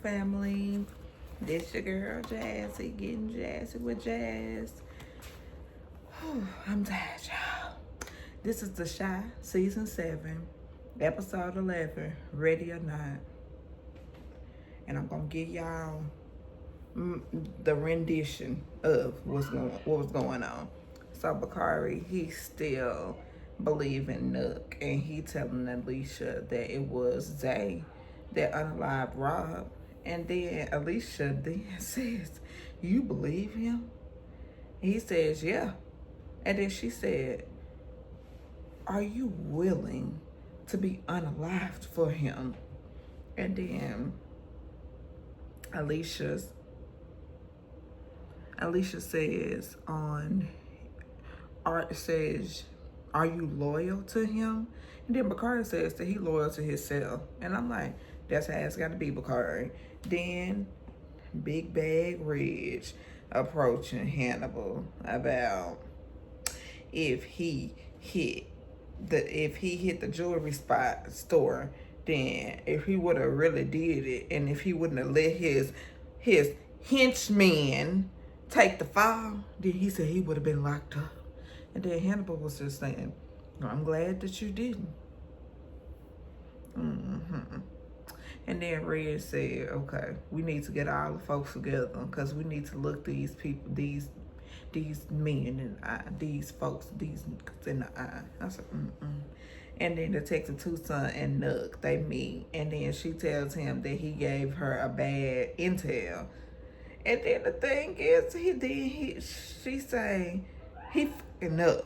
family. This your girl Jazzy, getting jazzy with Jazz. I'm tired, y'all. This is The Shy, Season 7, Episode 11, Ready or Not. And I'm going to give y'all the rendition of what was going on. So Bakari, he still believe in Nook, and he telling Alicia that it was Zay that unalived Rob. And then Alicia then says, "You believe him?" He says, "Yeah." And then she said, "Are you willing to be unalived for him?" And then Alicia says Art says, "Are you loyal to him?" And then Bakari says that he loyal to himself. And I'm like, that's how it's got to be, Bakari. Then Big Bag Reg approaching Hannibal about if he hit the jewelry store, then if he would have really did it, and if he wouldn't have let his henchmen take the fall, then he said he would have been locked up. And then Hannibal was just saying, "I'm glad that you didn't." And then Red said, "Okay, we need to get all the folks together because we need to look these people, these men in the eye, these folks, these niggas in the eye." I said, And then Detective Tucson and Nook, they meet. And then she tells him that he gave her a bad intel. And then the thing is, she say, he fucking Nook.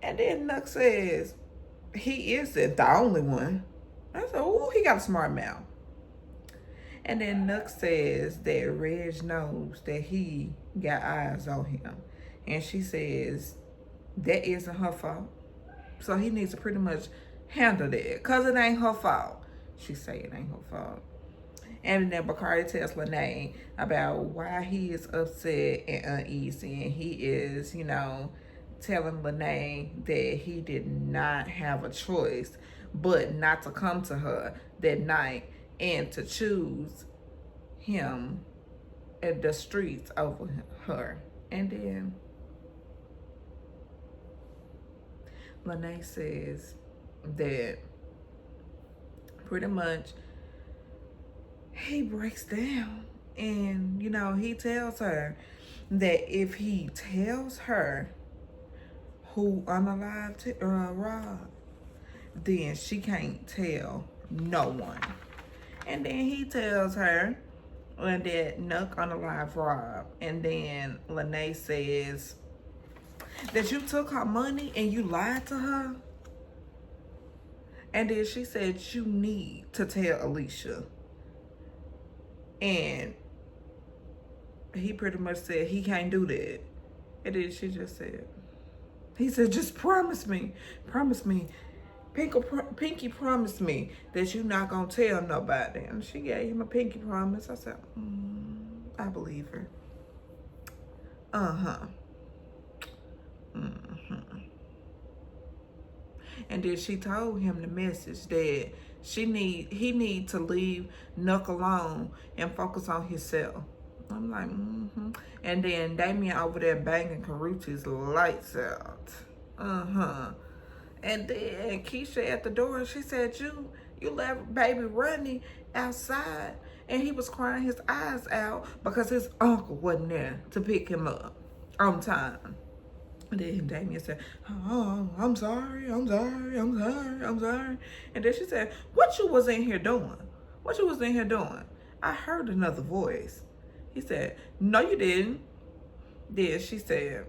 And then Nook says, he isn't the only one. I said, "Ooh, he got a smart mouth." And then Nook says that Reg knows that he got eyes on him. And she says that isn't her fault. So he needs to pretty much handle that. Because it ain't her fault. She say it ain't her fault. And then Bakari tells Lene about why he is upset and uneasy. And he is, telling Lene that he did not have a choice but not to come to her that night and to choose him at the streets over her. And then Lene says that pretty much he breaks down, and he tells her that if he tells her who unalived Rob, then she can't tell no one. And then he tells her that Nook unalived Rob. And then Lene says that you took her money and you lied to her. And then she said you need to tell Alicia. And he pretty much said he can't do that. And then she just said, he said, "Just promise me, Pinky promised me that you're not going to tell nobody." And she gave him a pinky promise. I said, I believe her. And then she told him the message that he need to leave Nook alone and focus on himself. I'm like, And then Damien over there banging Karuchi's lights out. And then Keisha at the door, she said, you left baby Rodney outside, and he was crying his eyes out because his uncle wasn't there to pick him up on time. And then Damien said, "Oh, I'm sorry. And then she said, what you was in here doing? I heard another voice." He said, "No, you didn't." Then she said,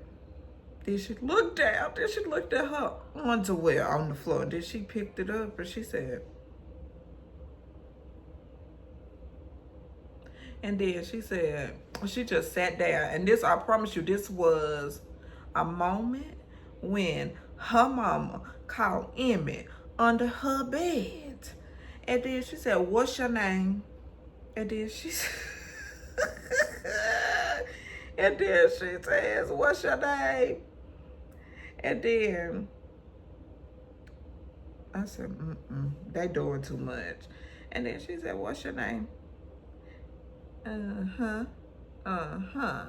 then she looked down. Then she looked at her underwear on the floor. Then she picked it up and she said, and then she said, she just sat down. And this, I promise you, this was a moment when her mama called Emmett under her bed. And then she said, "What's your name?" And then she and then she says, "What's your name?" And then I said, they doing too much. And then she said, "What's your name?" Uh-huh. Uh-huh.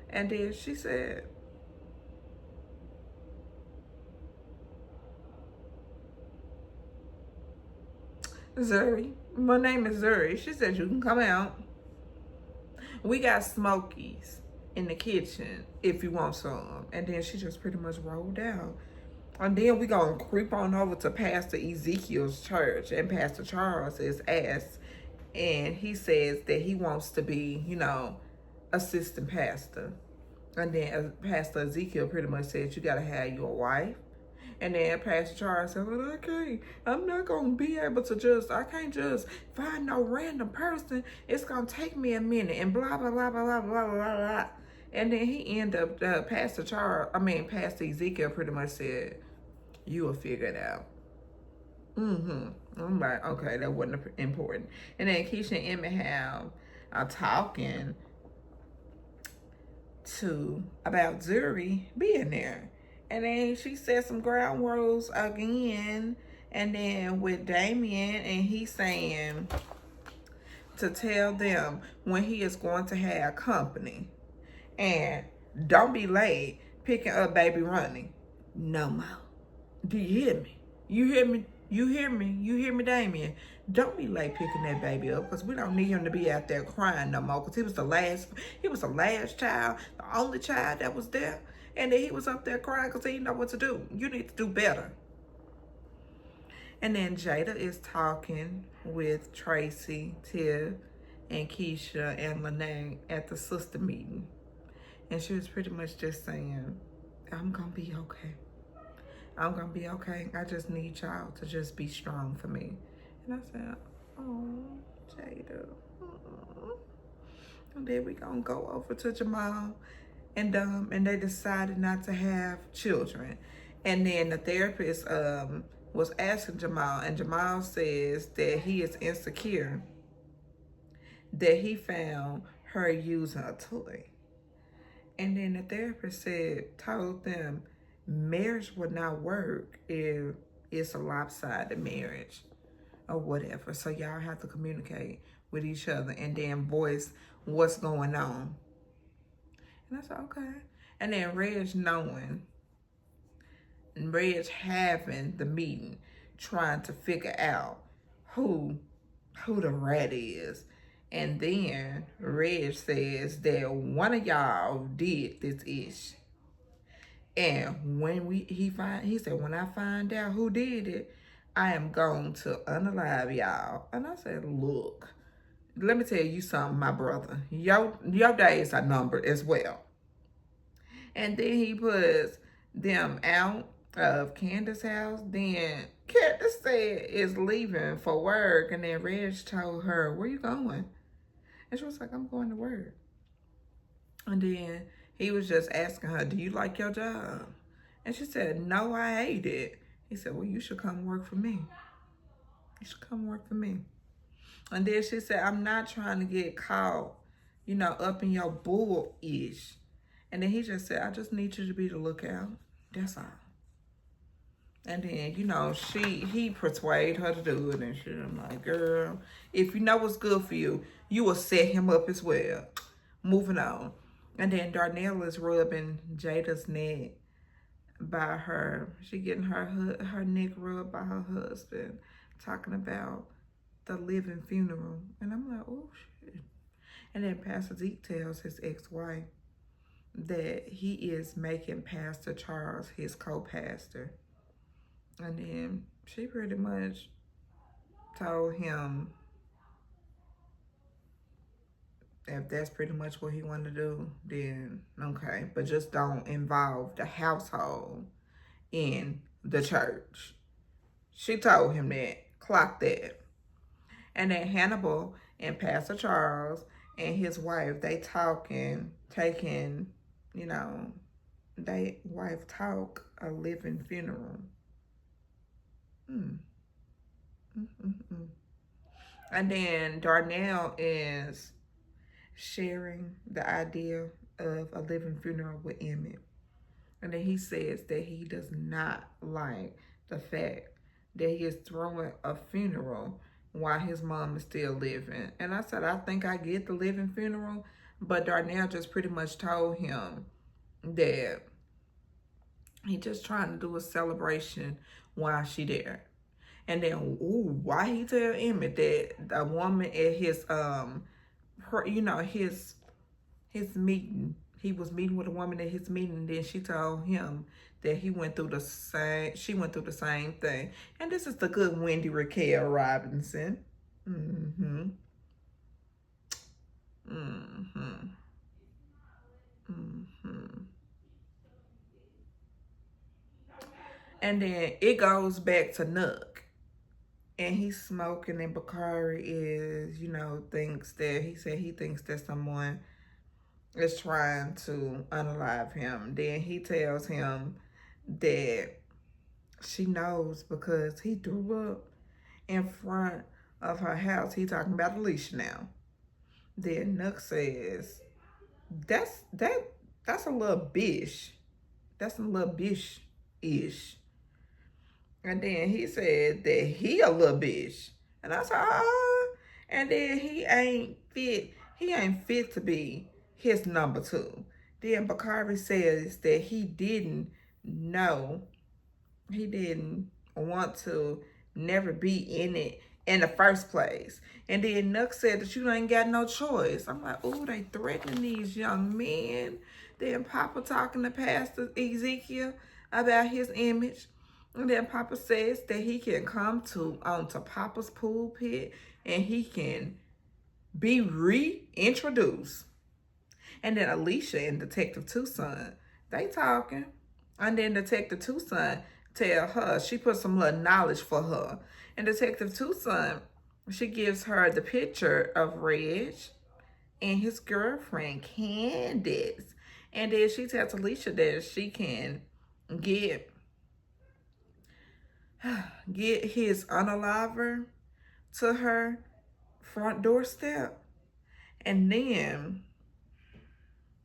And then she said, Zuri, my name is Zuri. She said, you can come out. We got Smokies in the kitchen if you want some. And then she just pretty much rolled out. And then we gonna creep on over to Pastor Ezekiel's church, and Pastor Charles is asked, and he says that he wants to be, assistant pastor. And then Pastor Ezekiel pretty much said, you gotta have your wife. And then Pastor Charles said, well, I'm not gonna be able to I can't just find no random person. It's gonna take me a minute and blah, blah, blah, blah, blah, blah, blah, blah. And then he ended up, Pastor Ezekiel pretty much said, you will figure it out. I'm like, okay, that wasn't important. And then Keisha and Emmett have talking about Zuri being there. And then she said some ground rules again. And then with Damien, and he's saying to tell them when he is going to have company. And don't be late picking up baby Ronnie no more. Do you hear me? You hear me? You hear me? You hear me, Damien? Don't be late picking that baby up, because we don't need him to be out there crying no more, because he was the last child, the only child that was there. And then he was up there crying because he didn't know what to do. You need to do better. And then Jada is talking with Tracy, Tiff, and Keisha and Lene at the sister meeting. And she was pretty much just saying, I'm going to be okay. I'm going to be okay. I just need y'all to just be strong for me. And I said, oh, Jada. And then we going to go over to Jamal. And they decided not to have children. And then the therapist was asking Jamal. And Jamal says that he is insecure. That he found her using a toy. And then the therapist told them, marriage would not work if it's a lopsided marriage or whatever. So y'all have to communicate with each other and then voice what's going on. And I said, okay. And then Reg knowing, and Reg having the meeting, trying to figure out who the rat is. And then Reg says that one of y'all did this ish. And when he said, when I find out who did it, I am going to unalive y'all. And I said, look, let me tell you something, my brother. Your days are numbered as well. And then he puts them out of Candace's house. Then Candace said is leaving for work. And then Reg told her, where you going? And she was like, I'm going to work. And then he was just asking her, do you like your job? And she said, no, I hate it. He said, well, you should come work for me. You should come work for me. And then she said, I'm not trying to get caught, up in your bull-ish. And then he just said, I just need you to be the lookout. That's all. And then, he persuaded her to do it and shit. I'm like, girl, if you know what's good for you, you will set him up as well. Moving on. And then Darnell is rubbing Jada's neck by her. She getting her neck rubbed by her husband, talking about the living funeral. And I'm like, oh, shit. And then Pastor Zeke tells his ex-wife that he is making Pastor Charles his co-pastor. And then she pretty much told him if that's pretty much what he wanted to do, then okay. But just don't involve the household in the church. She told him that. Clock that. And then Hannibal and Pastor Charles and his wife, they talking, taking, they wife talk a living funeral. And then Darnell is sharing the idea of a living funeral with Emmett. And then he says that he does not like the fact that he is throwing a funeral while his mom is still living. And I said, I think I get the living funeral, but Darnell just pretty much told him that he just trying to do a celebration while she there. And then, ooh, why he tell Emmett that a woman at his his meeting, he was meeting with a woman at his meeting, and then she told him that she went through the same thing. And this is the good Wendy Raquel Robinson. Mm-hmm. Mm-hmm. Mm-hmm. And then it goes back to Nook. And he's smoking, and Bakari is, thinks that he thinks that someone is trying to unalive him. Then he tells him that she knows because he threw up in front of her house. He talking about Alicia now. Then Nook says, that's a little bitch. That's a little bitch-ish. And then he said that he a little bitch. And I said, oh. And then he ain't fit to be his number two. Then Bakari says that he didn't want to never be in it in the first place. And then Nook said that you ain't got no choice. I'm like, oh, they threatening these young men. Then Papa talking to Pastor Ezekiel about his image. And then Papa says that he can come onto Papa's pulpit and he can be reintroduced. And then Alicia and Detective Tucson, they talking. And then Detective Tucson tell her, she put some little knowledge for her. And Detective Tucson, she gives her the picture of Reg and his girlfriend, Candace. And then she tells Alicia that she can get his unaliver to her front doorstep. And then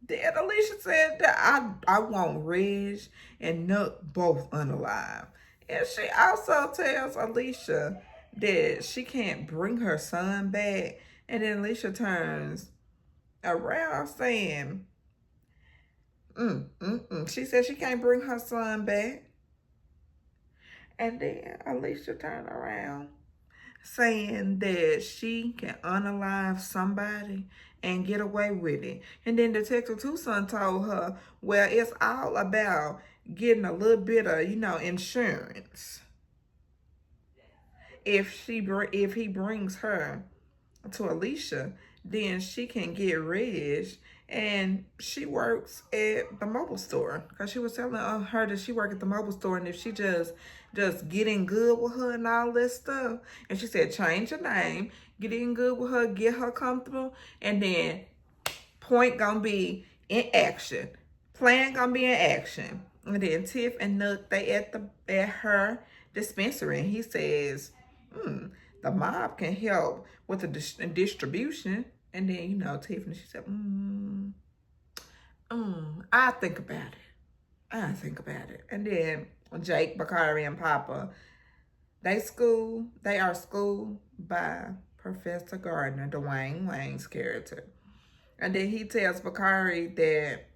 Alicia said that I want Reg and Nook both unalive. And she also tells Alicia that she can't bring her son back. And then Alicia turns around saying, she said she can't bring her son back. And then Alicia turned around saying that she can unalive somebody and get away with it. And then Detective Tucson told her, well, it's all about getting a little bit of, insurance. If he brings her to Alicia, then she can get Reg, and she works at the mobile store, because she was telling her that she worked at the mobile store, and if she just get in good with her and all this stuff, and she said change your name, get in good with her, get her comfortable, and then point gonna be in action, plan gonna be in action. And then Tiff and Nook, they at her dispensary, and he says, the mob can help with the distribution. And then, Tiffany, she said, I think about it. And then Jake, Bakari, and Papa, they are schooled by Professor Gardner, Dwayne Wayne's character. And then he tells Bakari that,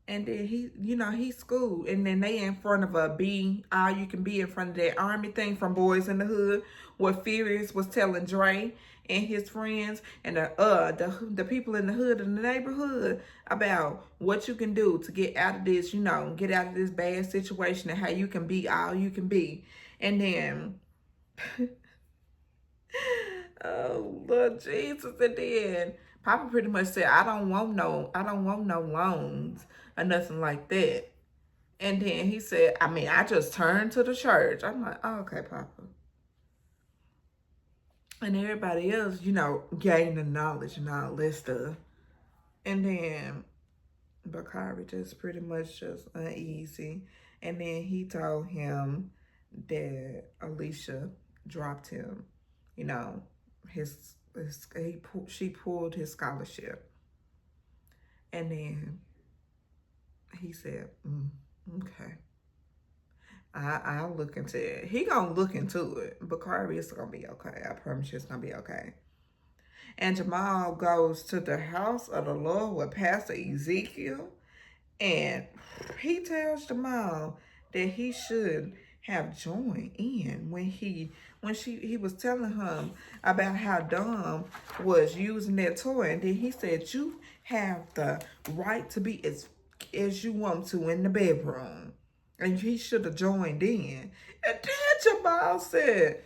and then he's schooled. And then they in front of all you can be in front of that army thing from Boys in the Hood, where Furious was telling Dre and his friends and the people in the hood in the neighborhood about what you can do to get out of this, get out of this bad situation, and how you can be all you can be. And then oh Lord Jesus, and then Papa pretty much said, I don't want no loans or nothing like that. And then he said, I just turned to the church. I'm like, oh, okay, Papa. And everybody else, gained the knowledge and all this stuff. And then Bakari just pretty much just uneasy. And then he told him that Alicia dropped him, she pulled his scholarship. And then he said, okay. I'll look into it. He gonna look into it. But Carby, it's gonna be okay. I promise you it's gonna be okay. And Jamal goes to the house of the Lord with Pastor Ezekiel. And he tells Jamal that he should have joined in when he was telling him about how Dom was using that toy, and then he said you have the right to be as you want to in the bedroom, and he should have joined in. And then Jamal said,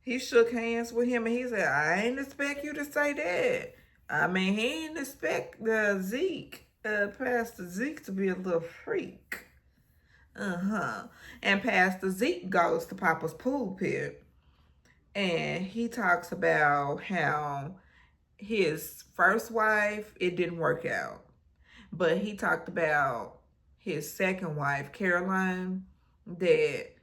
he shook hands with him and he said, I ain't expect you to say that. I mean, he ain't expect Pastor Zeke to be a little freak. And Pastor Zeke goes to Papa's pulpit and he talks about how his first wife, it didn't work out. But he talked about his second wife, Caroline, that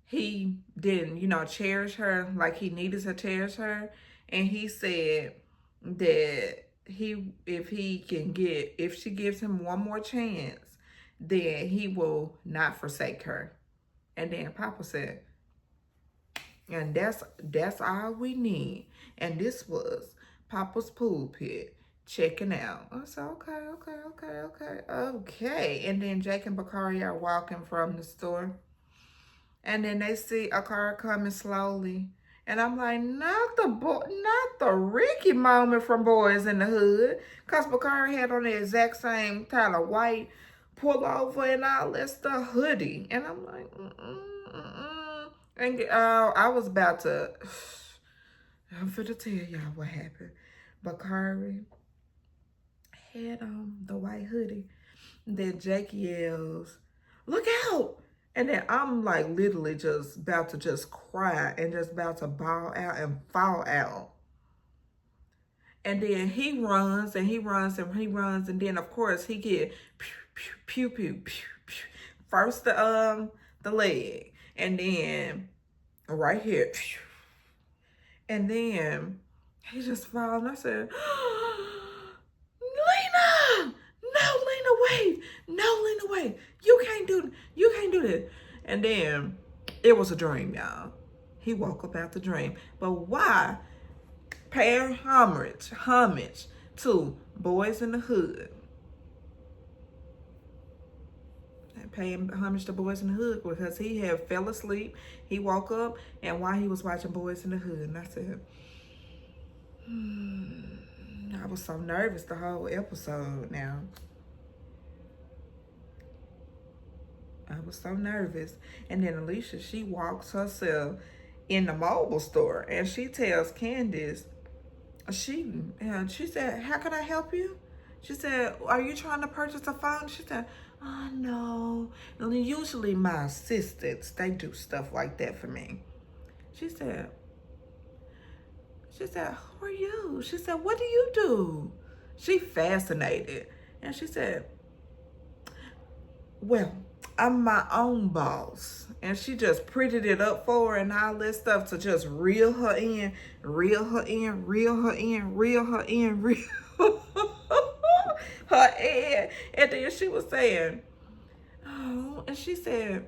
he didn't, cherish her like he needed to cherish her. And he said that if she gives him one more chance, then he will not forsake her. And then Papa said, and that's all we need. And this was Papa's pulpit checking out. I said, okay. And then Jake and Bakari are walking from the store. And then they see a car coming slowly. And I'm like, not the Ricky moment from Boys in the Hood. Because Bakari had on the exact same kind of white pullover and all that stuff, hoodie. And I'm like, And I was about to, I'm finna tell y'all what happened. Bakari had on the white hoodie. Then Jake yells, look out! And then I'm like literally just about to just cry and just about to bawl out and fall out. And then he runs and he runs and he runs. And then of course he get pew, pew, pew, pew, pew. First the leg. And then right here. Pew. And then he just falls. And I said, Lena! No, Lena, wait. No, Lena, wait. You can't do this. And then it was a dream, y'all. He woke up out the dream. But why pay homage to Boys in the Hood? Paying homage to Boys in the Hood because he had fell asleep. He woke up and while he was watching Boys in the Hood. And I said, I was so nervous the whole episode now. I was so nervous. And then Alicia, she walks herself in the mobile store and she tells Candace, she said, how can I help you? She said, are you trying to purchase a phone? She said, oh, no. And usually my assistants, they do stuff like that for me. She said, who are you? She said, what do you do? She fascinated. And she said, well, I'm my own boss. And she just prettied it up for her and all that stuff to just reel her in. Her in. And then she was saying, oh, and she said,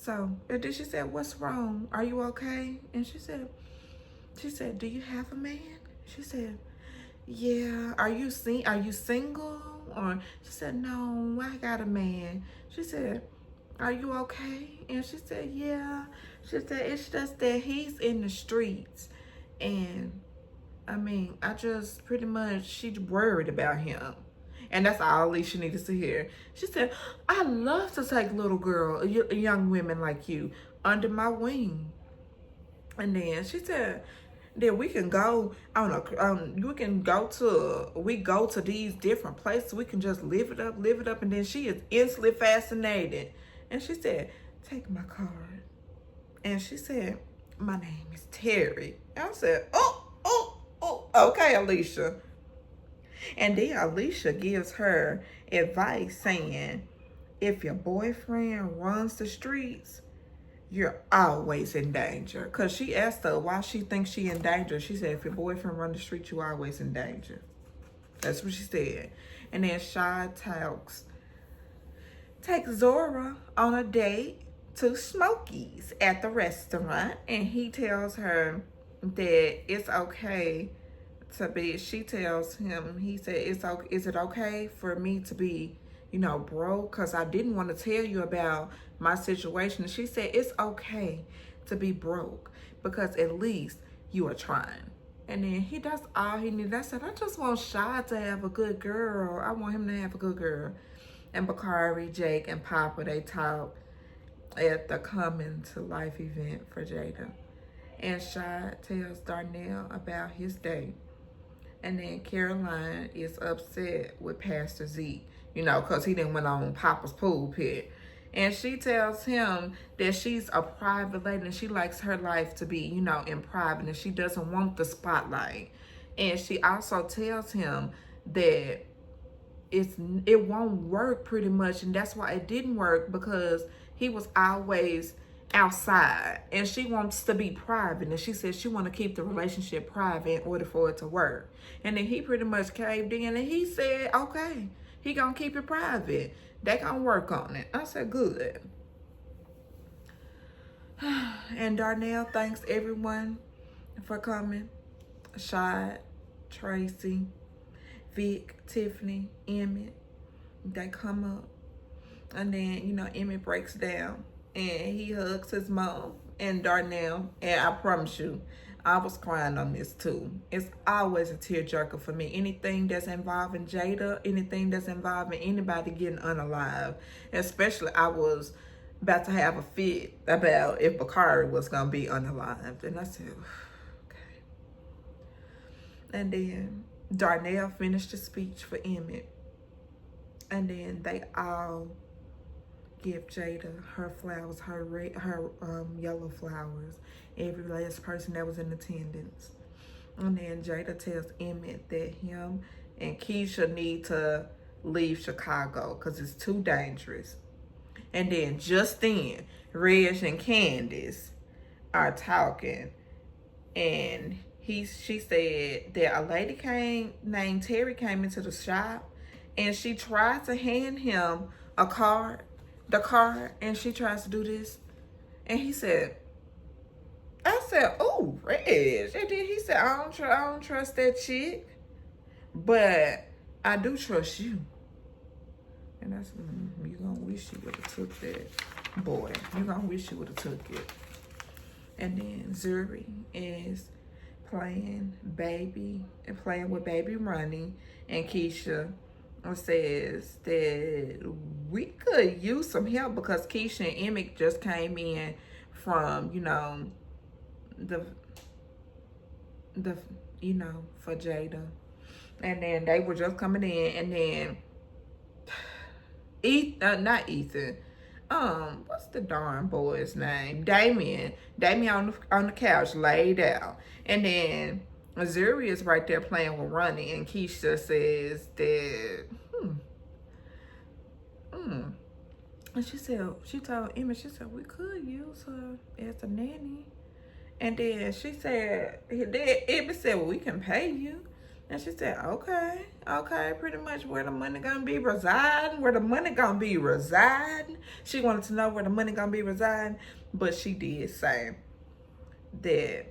and then she said, what's wrong? Are you okay? And she said, do you have a man? She said, yeah. Are you single? Or she said, no, I got a man. She said, are you okay? And she said, yeah. She said, it's just that he's in the streets. And I mean, I just pretty much, she's worried about him. And that's all Alicia needed to hear. She said, I love to take little young women like you under my wing. And then she said, then we can go we go to these different places. We can just live it up. And then she is instantly fascinated. And she said, take my card. And she said, my name is Terry. And I said, okay, Alicia. And then Alicia gives her advice saying, if your boyfriend runs the streets, you're always in danger. Because she asked her why she thinks she in danger. She said, if your boyfriend run the street, you're always in danger. That's what she said. And then Shad takes Zora on a date to Smokey's at the restaurant, and he tells her that it's okay to be. She tells him, he said, "It's okay. Is it okay for me to be, broke? Cause I didn't want to tell you about my situation." And she said, "It's okay to be broke because at least you are trying." And then he does all he needs. I said, "I just want Shy to have a good girl. I want him to have a good girl." And Bakari, Jake, and Papa, they talk at the Coming to Life event for Jada. And Shy tells Darnell about his day. And then Caroline is upset with Pastor Zeke, because he didn't went on Papa's pulpit. And she tells him that she's a private lady and she likes her life to be, in private, and she doesn't want the spotlight. And she also tells him that it won't work pretty much, and that's why it didn't work, because he was always outside and she wants to be private, and she says she want to keep the relationship private in order for it to work. And then he pretty much caved in and he said, okay, he gonna keep it private, they gonna work on it. I said, good. And Darnell thanks everyone for coming. Shad, Tracy, Vic, Tiffany, Emmett, they come up. And then, Emmett breaks down and he hugs his mom and Darnell. And I promise you, I was crying on this too. It's always a tearjerker for me. Anything that's involving Jada, anything that's involving anybody getting unalive. Especially, I was about to have a fit about if Bakari was going to be unalived. And I said, okay. And then Darnell finished the speech for Emmett. And then they all give Jada her flowers, her yellow flowers, every last person that was in attendance. And then Jada tells Emmett that him and Keisha need to leave Chicago because it's too dangerous. And then just then, Reg and Candace are talking, and she said that a lady named Terry came into the shop, and she tried to hand him the card, and she tries to do this, and he said, I said, "Oh, Reg," and then he said, I don't trust that chick, but I do trust you." And that's you gonna wish you would have took that, boy. You gonna wish you would have took it. And then Zuri is playing with baby Ronnie, and Keisha says that we could use some help because Keisha and Emmett just came in from, the for Jada. And then they were just coming in, and then not Ethan. What's the darn boy's name? Damien on the couch laid out. And then Zuri is right there playing with Ronnie, and Keisha says that, And she told Emma, she said, we could use her as a nanny. And then she said, Emma said, well, we can pay you. And she said, okay, pretty much where the money gonna be residing, She wanted to know where the money gonna be residing, but she did say that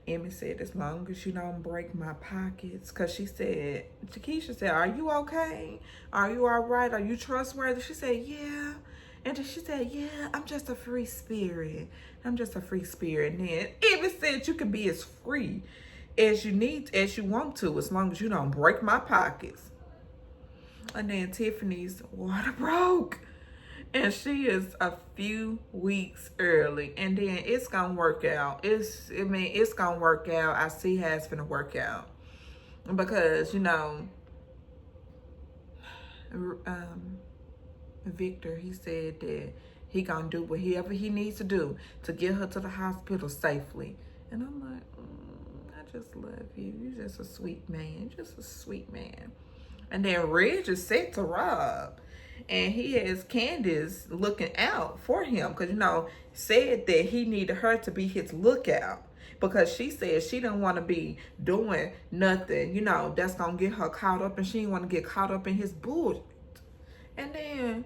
Emmy said, as long as you don't break my pockets, because she said, Keisha said, are you okay? Are you all right? Are you trustworthy? She said, yeah. And then she said, yeah, I'm just a free spirit. And then Emmy said, you can be as free as you want to, as long as you don't break my pockets. And then Tiffany's water broke, and she is a few weeks early, and then it's gonna work out. It's gonna work out. I see how it's gonna work out, because Victor, he said that he gonna do whatever he needs to do to get her to the hospital safely. And I'm like, I just love you. You're just a sweet man. And then Reg is set to rob, and he has Candace looking out for him, because said that he needed her to be his lookout. because she said she didn't want to be doing nothing, you know, that's gonna get her caught up, and she didn't want to get caught up in his bullshit. And then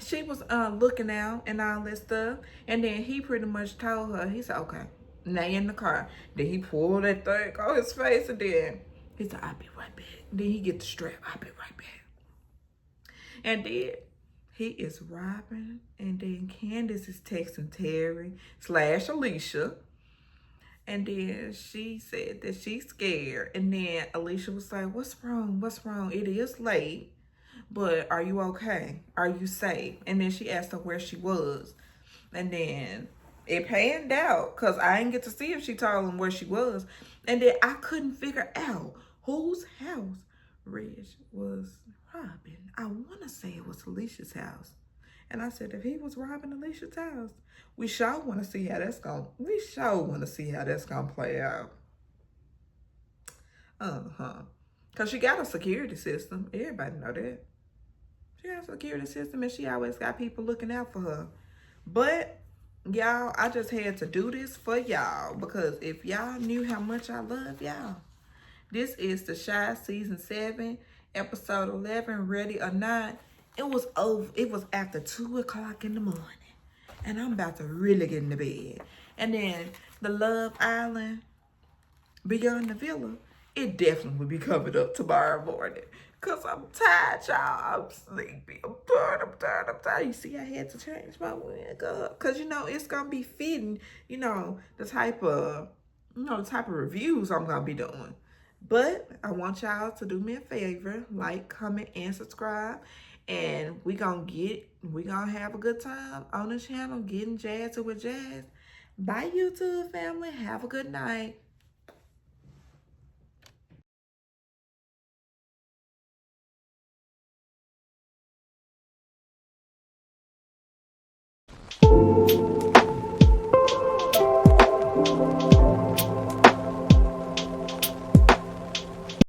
she was looking out and all that stuff, and then he pretty much told her, he said, okay, now you in the car. Then he pulled that thing on his face, and then he said, I'll be right back. Then he get the strap, I'll be right back. And then he is robbing, and then Candace is texting Terry / Alicia. And then she said that she's scared. And then Alicia was like, what's wrong? What's wrong? It is late, but are you okay? Are you safe? And then she asked her where she was. And then it panned out because I didn't get to see if she told him where she was. And then I couldn't figure out whose house Reg was robbing. I want to say it was Alicia's house. And I said, if he was robbing Alicia's house, we sure want to see how that's going to play out. Because she got a security system. Everybody know that. She got a security system, and she always got people looking out for her. But, y'all, I just had to do this for y'all, because if y'all knew how much I love y'all, this is The Chi Season 7, Episode 11, Ready or Not. It was after 2 o'clock in the morning, and I'm about to really get into bed. And then the Love Island, Beyond the Villa, it definitely will be covered up tomorrow morning. Because I'm tired, y'all. I'm sleepy. I'm tired. You see, I had to change my wig up. Because, you know, it's going to be fitting, you know, the type of reviews I'm going to be doing. But I want y'all to do me a favor. Like, comment, and subscribe. And we gonna have a good time on the channel, getting jazzy with Jazz. Bye, YouTube family. Have a good night.